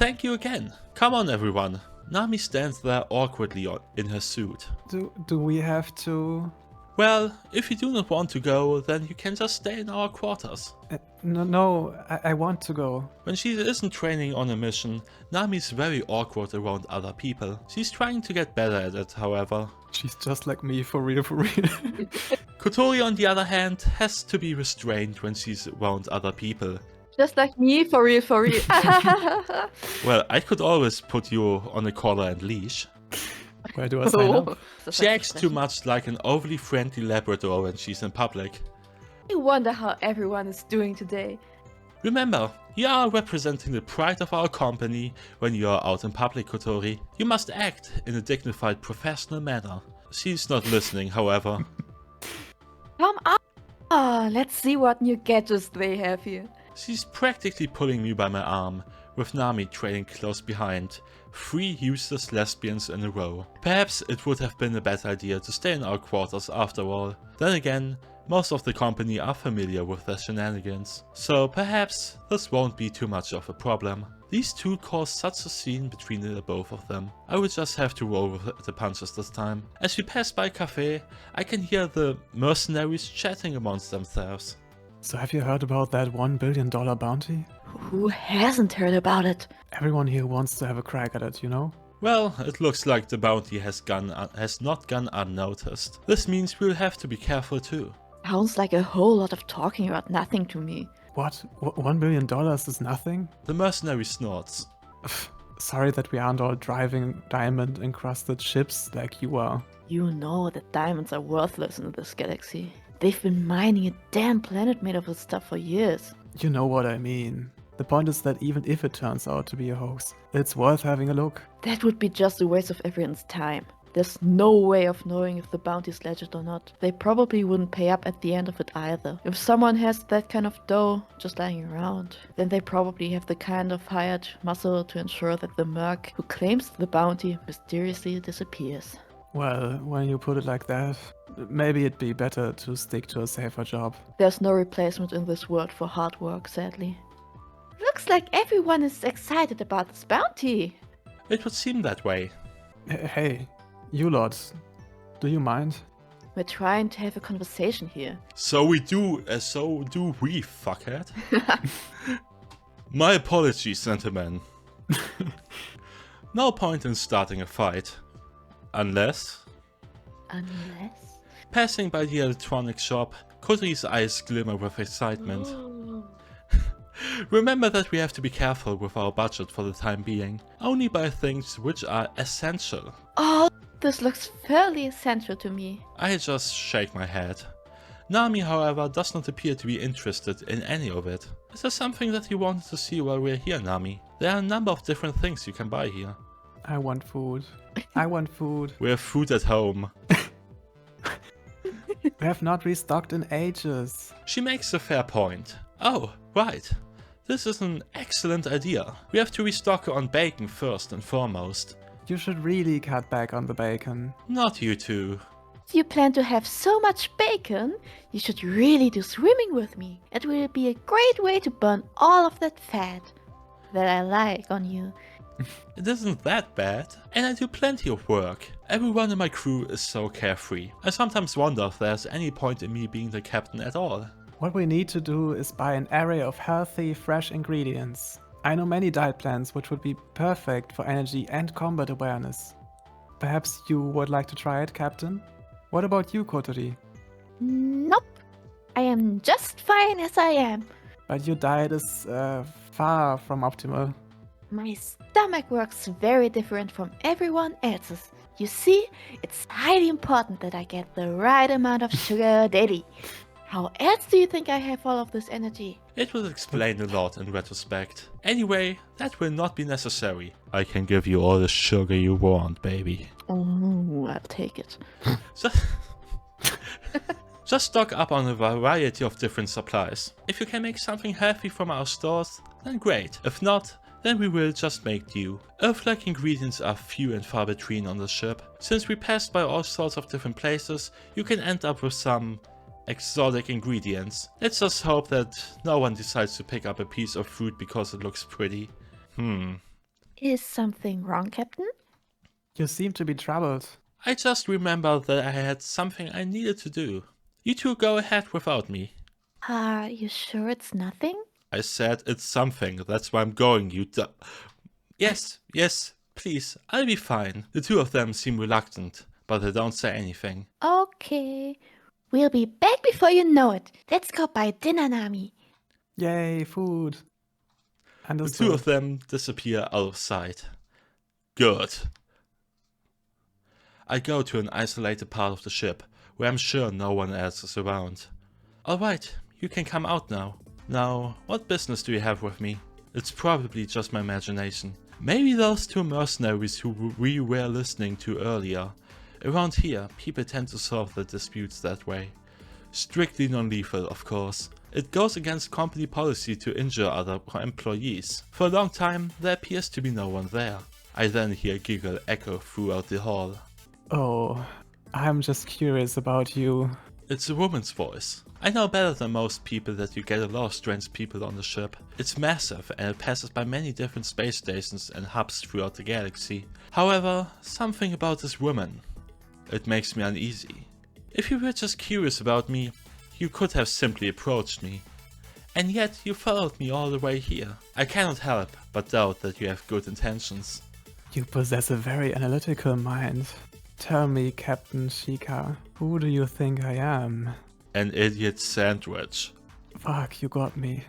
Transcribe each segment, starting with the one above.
Thank you again. Come on everyone. Nami stands there awkwardly in her suit. Do we have to... Well, if you do not want to go, then you can just stay in our quarters. No, I want to go. When she isn't training on a mission, Nami's very awkward around other people. She's trying to get better at it, however. She's just like me, for real, for real. Kotori, on the other hand, has to be restrained when she's around other people. Just like me, for real, for real. Well, I could always put you on a collar and leash. Where do I sign up? She acts too much like an overly friendly Labrador when she's in public. I wonder how everyone is doing today. Remember, you are representing the pride of our company when you are out in public, Kotori. You must act in a dignified, professional manner. She's not listening, however. Come on! Let's see what new gadgets they have here. She's practically pulling me by my arm, with Nami trailing close behind. 3 useless lesbians in a row. Perhaps it would have been a bad idea to stay in our quarters after all. Then again, most of the company are familiar with their shenanigans, so perhaps this won't be too much of a problem. These two caused such a scene between the both of them. I would just have to roll with the punches this time. As we pass by a cafe, I can hear the mercenaries chatting amongst themselves. So have you heard about that $1 billion bounty? Who hasn't heard about it? Everyone here wants to have a crack at it, you know? Well, it looks like the bounty has not gone unnoticed. This means we'll have to be careful too. Sounds like a whole lot of talking about nothing to me. What? $1 billion is nothing? The mercenary snorts. Sorry that we aren't all driving diamond-encrusted ships like you are. You know that diamonds are worthless in this galaxy. They've been mining a damn planet made of this stuff for years. You know what I mean. The point is that even if it turns out to be a hoax, it's worth having a look. That would be just a waste of everyone's time. There's no way of knowing if the bounty's legit or not. They probably wouldn't pay up at the end of it either. If someone has that kind of dough just lying around, then they probably have the kind of hired muscle to ensure that the merc who claims the bounty mysteriously disappears. Well, when you put it like that, maybe it'd be better to stick to a safer job. There's no replacement in this world for hard work, sadly. Looks like everyone is excited about this bounty. It would seem that way. Hey, you lot, do you mind? We're trying to have a conversation here. So we do, so do we, fuckhead. My apologies, gentlemen. No point in starting a fight. Unless... Passing by the electronics shop, Kotori's eyes glimmer with excitement. Remember that we have to be careful with our budget for the time being. Only buy things which are essential. Oh, this looks fairly essential to me. I just shake my head. Nami, however, does not appear to be interested in any of it. Is there something that you wanted to see while we're here, Nami? There are a number of different things you can buy here. I want food. I want food. We have food at home. We have not restocked in ages. She makes a fair point. Oh, right. This is an excellent idea. We have to restock on bacon first and foremost. You should really cut back on the bacon. Not you two. If you plan to have so much bacon, you should really do swimming with me. It will be a great way to burn all of that fat that I like on you. It isn't that bad, and I do plenty of work. Everyone in my crew is so carefree. I sometimes wonder if there's any point in me being the captain at all. What we need to do is buy an array of healthy, fresh ingredients. I know many diet plans which would be perfect for energy and combat awareness. Perhaps you would like to try it, Captain? What about you, Kotori? Nope. I am just fine as I am. But your diet is far from optimal. My stomach works very different from everyone else's. You see, it's highly important that I get the right amount of sugar daily. How else do you think I have all of this energy? It would explain a lot in retrospect. Anyway, that will not be necessary. I can give you all the sugar you want, baby. Oh, I'll take it. Just stock up on a variety of different supplies. If you can make something healthy from our stores, then great. If not, then we will just make do. Earth-like ingredients are few and far between on the ship. Since we passed by all sorts of different places, you can end up with some exotic ingredients. Let's just hope that no one decides to pick up a piece of fruit because it looks pretty. Is something wrong, Captain? You seem to be troubled. I just remembered that I had something I needed to do. You two go ahead without me. Are you sure it's nothing? I said it's something, that's why I'm going, you Yes, please, I'll be fine. The two of them seem reluctant, but they don't say anything. Okay. We'll be back before you know it. Let's go buy dinner, Nami. Yay, food. The two Understood. of them disappear out of sight. Good. I go to an isolated part of the ship, where I'm sure no one else is around. Alright, you can come out now. Now, what business do you have with me? It's probably just my imagination. Maybe those two mercenaries who we were listening to earlier. Around here, people tend to solve their disputes that way. Strictly non-lethal, of course. It goes against company policy to injure other employees. For a long time, there appears to be no one there. I then hear a giggle echo throughout the hall. Oh, I'm just curious about you. It's a woman's voice. I know better than most people that you get a lot of strange people on the ship. It's massive and it passes by many different space stations and hubs throughout the galaxy. However, something about this woman, it makes me uneasy. If you were just curious about me, you could have simply approached me. And yet you followed me all the way here. I cannot help but doubt that you have good intentions. You possess a very analytical mind. Tell me, Captain Shika, who do you think I am? An idiot sandwich. Fuck, you got me.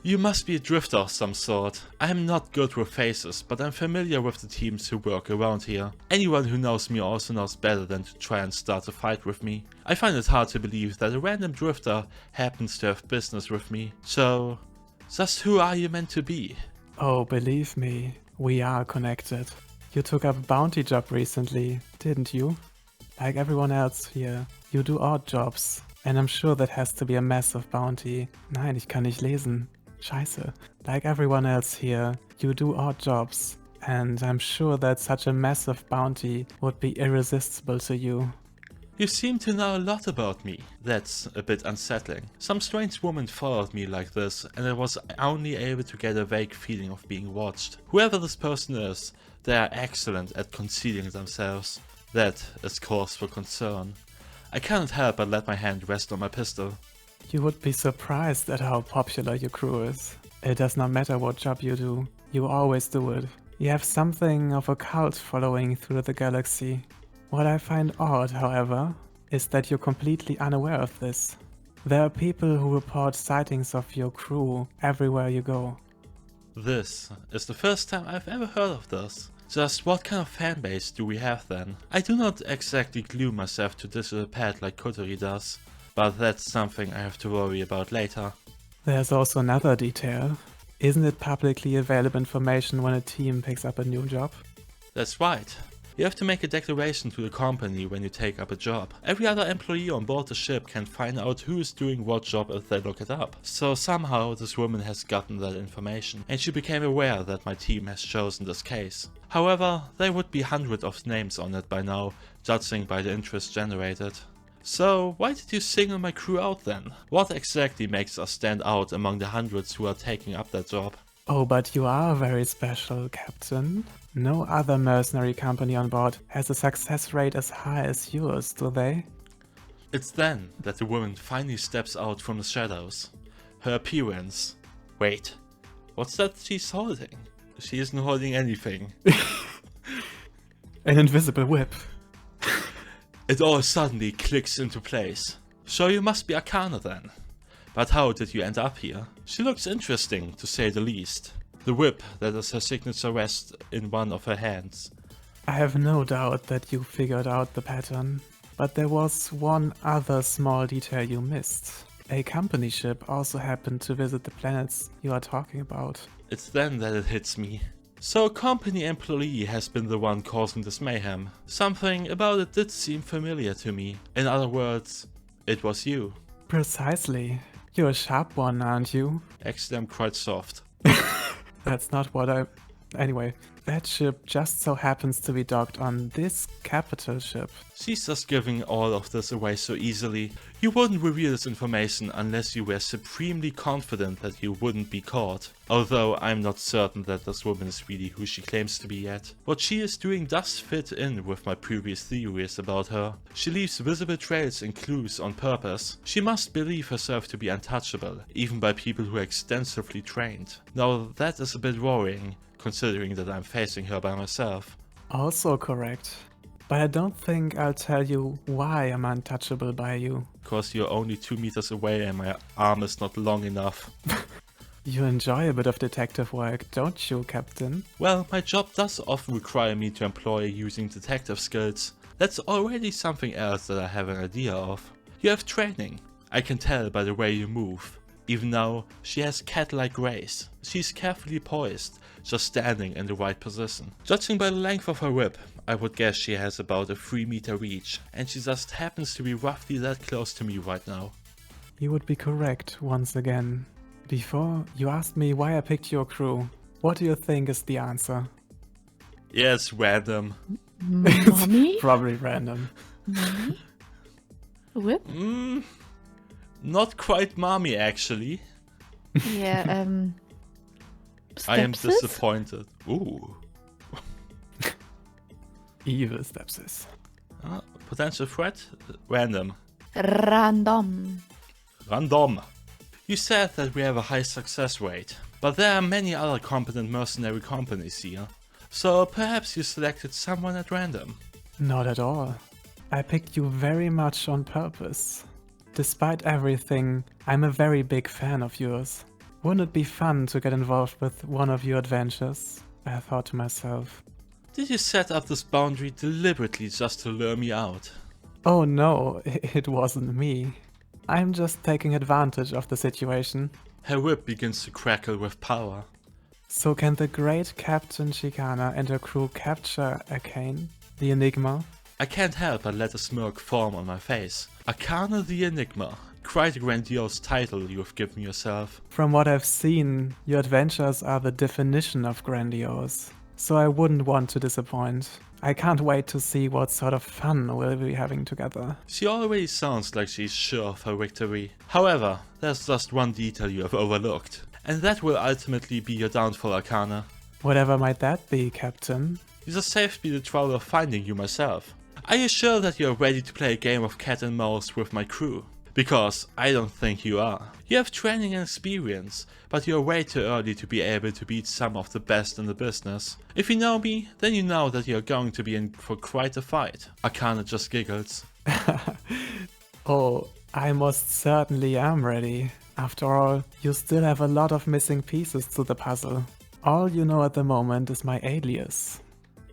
You must be a drifter of some sort. I am not good with faces, but I'm familiar with the teams who work around here. Anyone who knows me also knows better than to try and start a fight with me. I find it hard to believe that a random drifter happens to have business with me. So, just who are you meant to be? Oh, believe me, we are connected. You took up a bounty job recently, didn't you? Like everyone else here, you do odd jobs. And I'm sure that has to be a massive bounty. Nein, ich kann nicht lesen. Scheiße. Like everyone else here, you do odd jobs. And I'm sure that such a massive bounty would be irresistible to you. You seem to know a lot about me. That's a bit unsettling. Some strange woman followed me like this, and I was only able to get a vague feeling of being watched. Whoever this person is, they are excellent at concealing themselves. That is cause for concern. I cannot help but let my hand rest on my pistol. You would be surprised at how popular your crew is. It does not matter what job you do, you always do it. You have something of a cult following through the galaxy. What I find odd, however, is that you're completely unaware of this. There are people who report sightings of your crew everywhere you go. This is the first time I've ever heard of this. Just what kind of fanbase do we have then? I do not exactly glue myself to digital pad like Kotori does, but that's something I have to worry about later. There's also another detail. Isn't it publicly available information when a team picks up a new job? That's right. You have to make a declaration to the company when you take up a job. Every other employee on board the ship can find out who is doing what job if they look it up. So somehow this woman has gotten that information, and she became aware that my team has chosen this case. However, there would be hundreds of names on it by now, judging by the interest generated. So why did you single my crew out then? What exactly makes us stand out among the hundreds who are taking up that job? Oh, but you are very special, Captain. No other mercenary company on board has a success rate as high as yours, do they? It's then that the woman finally steps out from the shadows. Her appearance... Wait, what's that she's holding? She isn't holding anything. An invisible whip. It all suddenly clicks into place. So you must be Arcana then. But how did you end up here? She looks interesting, to say the least. The whip that is her signature rests in one of her hands. I have no doubt that you figured out the pattern. But there was one other small detail you missed. A company ship also happened to visit the planets you are talking about. It's then that it hits me. So a company employee has been the one causing this mayhem. Something about it did seem familiar to me. In other words, it was you. Precisely. You're a sharp one, aren't you? Actually, I'm quite soft. That's not what I... Anyway, that ship just so happens to be docked on this capital ship. She's just giving all of this away so easily. You wouldn't reveal this information unless you were supremely confident that you wouldn't be caught. Although I'm not certain that this woman is really who she claims to be yet. What she is doing does fit in with my previous theories about her. She leaves visible trails and clues on purpose. She must believe herself to be untouchable, even by people who are extensively trained. Now that is a bit worrying, considering that I'm facing her by myself. Also correct. But I don't think I'll tell you why I'm untouchable by you. Cause you're only 2 meters away and my arm is not long enough. You enjoy a bit of detective work, don't you, Captain? Well, my job does often require me to employ using detective skills. That's already something else that I have an idea of. You have training. I can tell by the way you move. Even now, she has cat-like grace. She's carefully poised, just standing in the right position. Judging by the length of her whip, I would guess she has about a 3-meter reach, and she just happens to be roughly that close to me right now. You would be correct once again. Before, you asked me why I picked your crew. What do you think is the answer? Yes, random. Mommy? Probably random. Mommy? Whip? Not quite mommy, actually. Yeah, I am stepsis? disappointed. Ooh. Evil stepsis. Potential threat? Random. Random. Random. You said that we have a high success rate, but there are many other competent mercenary companies here. So perhaps you selected someone at random. Not at all. I picked you very much on purpose. Despite everything, I'm a very big fan of yours. Wouldn't it be fun to get involved with one of your adventures? I thought to myself. Did you set up this boundary deliberately just to lure me out? Oh no, it wasn't me. I'm just taking advantage of the situation. Her whip begins to crackle with power. So can the great Captain Chicana and her crew capture Arcane, the Enigma? I can't help but let a smirk form on my face. Arcana the Enigma. Quite a grandiose title you have given yourself. From what I've seen, your adventures are the definition of grandiose. So I wouldn't want to disappoint. I can't wait to see what sort of fun we'll be having together. She already sounds like she's sure of her victory. However, there's just one detail you have overlooked. And that will ultimately be your downfall, Arcana. Whatever might that be, Captain? You just saved me the trouble of finding you myself. Are you sure that you're ready to play a game of cat and mouse with my crew? Because I don't think you are. You have training and experience, but you're way too early to be able to beat some of the best in the business. If you know me, then you know that you're going to be in for quite a fight. Arcana just giggles. Oh, I most certainly am ready. After all, you still have a lot of missing pieces to the puzzle. All you know at the moment is my alias.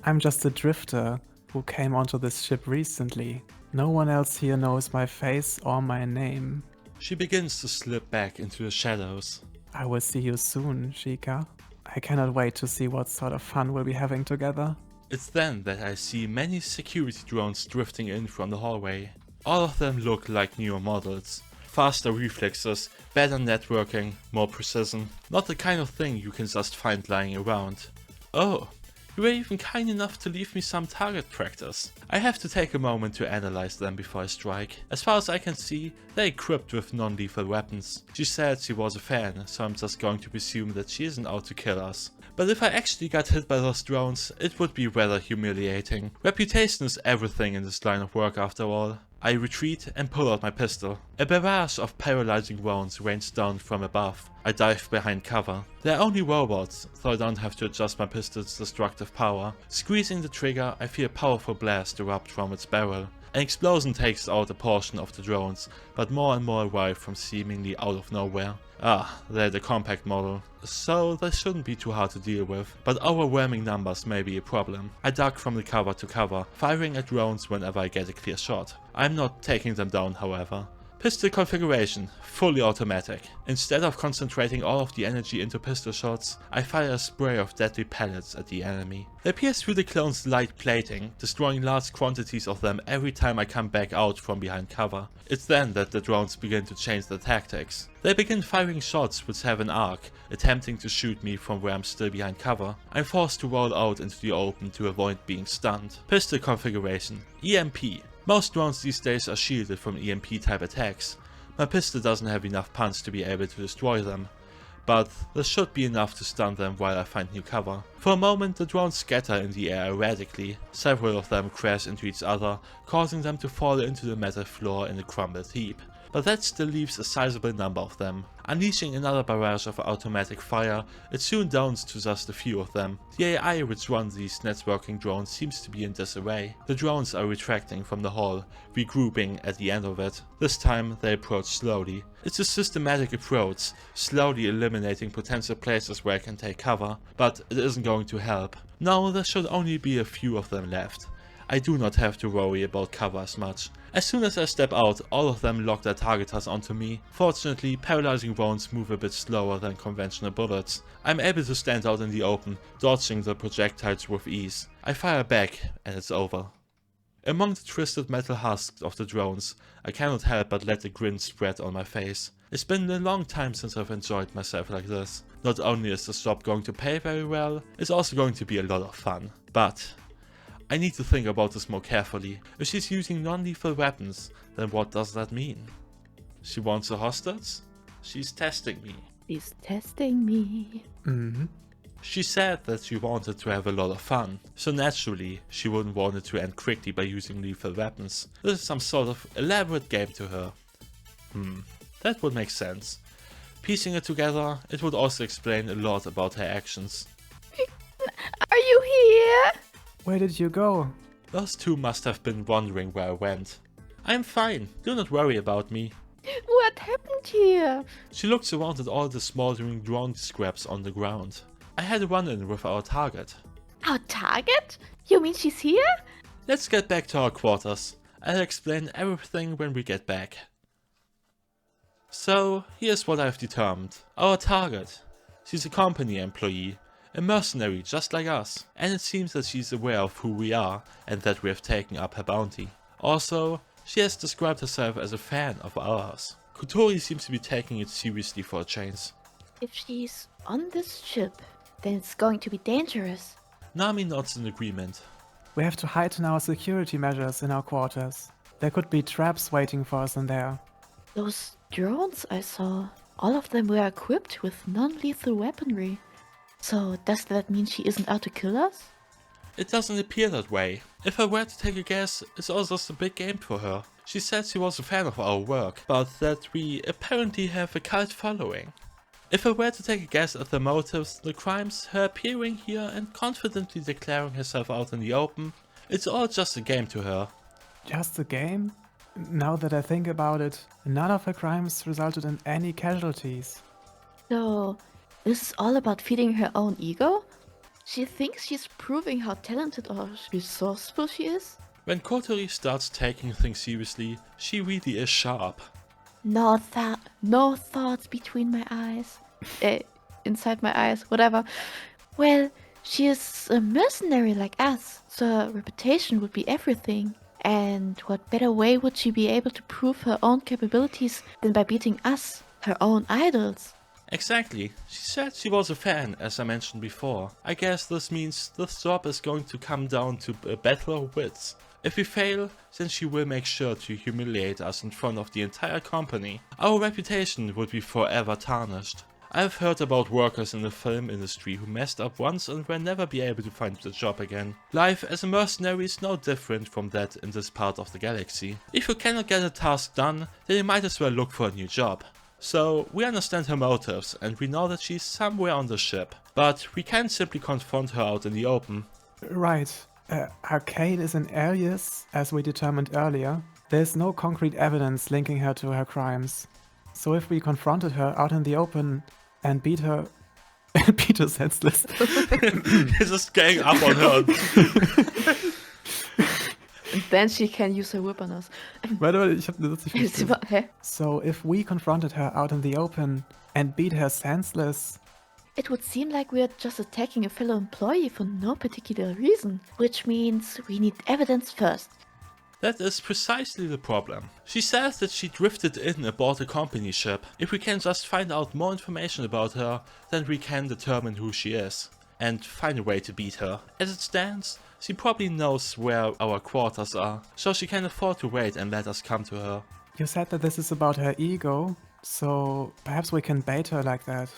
I'm just a drifter who came onto this ship recently. No one else here knows my face or my name. She begins to slip back into the shadows. I will see you soon, Chica. I cannot wait to see what sort of fun we'll be having together. It's then that I see many security drones drifting in from the hallway. All of them look like newer models. Faster reflexes, better networking, more precision. Not the kind of thing you can just find lying around. Oh, you were even kind enough to leave me some target practice. I have to take a moment to analyze them before I strike. As far as I can see, they're equipped with non-lethal weapons. She said she was a fan, so I'm just going to presume that she isn't out to kill us. But if I actually got hit by those drones, it would be rather humiliating. Reputation is everything in this line of work after all. I retreat and pull out my pistol. A barrage of paralyzing rounds rains down from above. I dive behind cover. They're only robots, so I don't have to adjust my pistol's destructive power. Squeezing the trigger, I feel a powerful blast erupt from its barrel. An explosion takes out a portion of the drones, but more and more arrive from seemingly out of nowhere. Ah, they're the compact model, so they shouldn't be too hard to deal with, but overwhelming numbers may be a problem. I duck from the cover to cover, firing at drones whenever I get a clear shot. I'm not taking them down, however. Pistol configuration, fully automatic. Instead of concentrating all of the energy into pistol shots, I fire a spray of deadly pellets at the enemy. They pierce through the clone's light plating, destroying large quantities of them every time I come back out from behind cover. It's then that the drones begin to change their tactics. They begin firing shots which have an arc, attempting to shoot me from where I'm still behind cover. I'm forced to roll out into the open to avoid being stunned. Pistol configuration, EMP. Most drones these days are shielded from EMP type attacks. My pistol doesn't have enough punch to be able to destroy them, but this should be enough to stun them while I find new cover. For a moment the drones scatter in the air erratically. Several of them crash into each other, causing them to fall into the metal floor in a crumbled heap. But that still leaves a sizable number of them. Unleashing another barrage of automatic fire, it soon downs to just a few of them. The AI which runs these networking drones seems to be in disarray. The drones are retracting from the hall, regrouping at the end of it. This time they approach slowly. It's a systematic approach, slowly eliminating potential places where I can take cover, but it isn't going to help. Now there should only be a few of them left. I do not have to worry about cover as much. As soon as I step out, all of them lock their targeters onto me. Fortunately, paralyzing rounds move a bit slower than conventional bullets. I'm able to stand out in the open, dodging the projectiles with ease. I fire back, and it's over. Among the twisted metal husks of the drones, I cannot help but let a grin spread on my face. It's been a long time since I've enjoyed myself like this. Not only is this job going to pay very well, it's also going to be a lot of fun. But I need to think about this more carefully. If she's using non-lethal weapons, then what does that mean? She wants a hostage? She's testing me. He's testing me. She said that she wanted to have a lot of fun, so naturally she wouldn't want it to end quickly by using lethal weapons. This is some sort of elaborate game to her. That would make sense. Piecing it together, it would also explain a lot about her actions. Are you here? Where did you go? Those two must have been wondering where I went. I'm fine, do not worry about me. What happened here? She looks around at all the smoldering drone scraps on the ground. I had a run-in with our target. Our target? You mean she's here? Let's get back to our quarters. I'll explain everything when we get back. So, here's what I've determined. Our target. She's a company employee. A mercenary just like us, and it seems that she's aware of who we are and that we have taken up her bounty. Also, she has described herself as a fan of ours. Kotori seems to be taking it seriously for a change. If she's on this ship, then it's going to be dangerous. Nami nods in agreement. We have to heighten our security measures in our quarters. There could be traps waiting for us in there. Those drones I saw, all of them were equipped with non-lethal weaponry. So does that mean she isn't out to kill us? It doesn't appear that way. If I were to take a guess, it's all just a big game for her. She said she was a fan of our work, but that we apparently have a cult following. If I were to take a guess at the motives, the crimes, her appearing here and confidently declaring herself out in the open, it's all just a game to her. Just a game? Now that I think about it, none of her crimes resulted in any casualties. So this is all about feeding her own ego? She thinks she's proving how talented or resourceful she is? When Kotori starts taking things seriously, she really is sharp. No thoughts between my eyes. Inside my eyes, whatever. Well, she is a mercenary like us, so her reputation would be everything. And what better way would she be able to prove her own capabilities than by beating us, her own idols? Exactly. She said she was a fan, as I mentioned before. I guess this means this job is going to come down to a battle of wits. If we fail, then she will make sure to humiliate us in front of the entire company. Our reputation would be forever tarnished. I've heard about workers in the film industry who messed up once and will never be able to find the job again. Life as a mercenary is no different from that in this part of the galaxy. If you cannot get a task done, then you might as well look for a new job. So, we understand her motives and we know that she's somewhere on the ship, but we can't simply confront her out in the open. Right. Arcane is an alias, as we determined earlier. There's no concrete evidence linking her to her crimes. So if we confronted her out in the open and beat her senseless. This is getting up on her. then she can use her whip on us. Warte, ich hab das nicht verstanden. Hä? So, if we confronted her out in the open and beat her senseless, It would seem like we're just attacking a fellow employee for no particular reason, which means we need evidence first. That is precisely the problem. She says that she drifted in aboard a company ship. If we can just find out more information about her, then we can determine who she is and find a way to beat her. As it stands, she probably knows where our quarters are, so she can afford to wait and let us come to her. you said that this is about her ego, so perhaps we can bait her like that.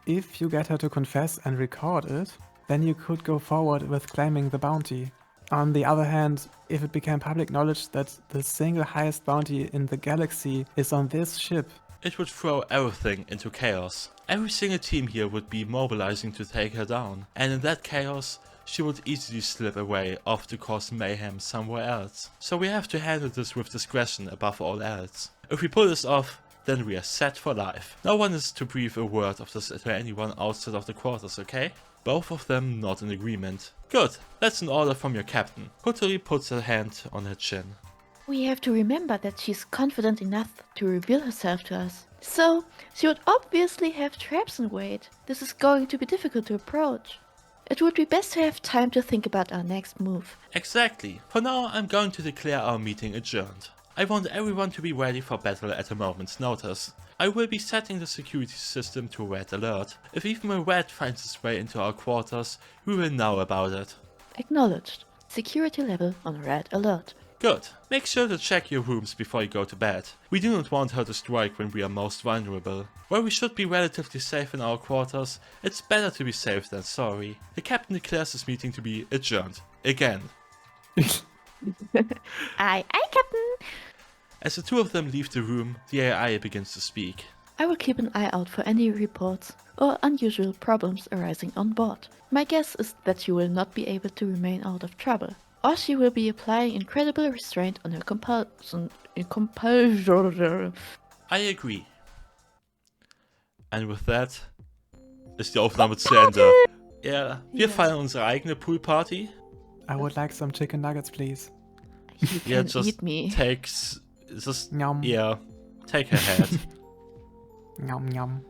If you get her to confess and record it, then you could go forward with claiming the bounty. On the other hand, if it became public knowledge that the single highest bounty in the galaxy is on this ship, It would throw everything into chaos. Every single team here would be mobilizing to take her down, and in that chaos, she would easily slip away off to cause mayhem somewhere else. So we have to handle this with discretion above all else. If we pull this off, then we are set for life. No one is to breathe a word of this to anyone outside of the quarters, okay? Both of them not in agreement. Good, that's an order from your captain. Kotori puts her hand on her chin. We have to remember that she's confident enough to reveal herself to us. So, she would obviously have traps in wait. This is going to be difficult to approach. It would be best to have time to think about our next move. Exactly. For now, I'm going to declare our meeting adjourned. I want everyone to be ready for battle at a moment's notice. I will be setting the security system to red alert. If even a rat finds its way into our quarters, we will know about it. Acknowledged. Security level on red alert. Good. Make sure to check your rooms before you go to bed. We do not want her to strike when we are most vulnerable. While we should be relatively safe in our quarters, it's better to be safe than sorry. The captain declares this meeting to be adjourned. Again. Aye, Captain! As the two of them leave the room, the AI begins to speak. I will keep an eye out for any reports or unusual problems arising on board. My guess is that she will not be able to remain out of trouble, or she will be applying incredible restraint on her compulsion. I agree. And with that ist die Aufnahme zu Ende. Ja, wir feiern unsere eigene Poolparty. I would like some chicken nuggets, please. You Yeah, can just eat me. takes just Yum. yeah, take her head. Yum yum.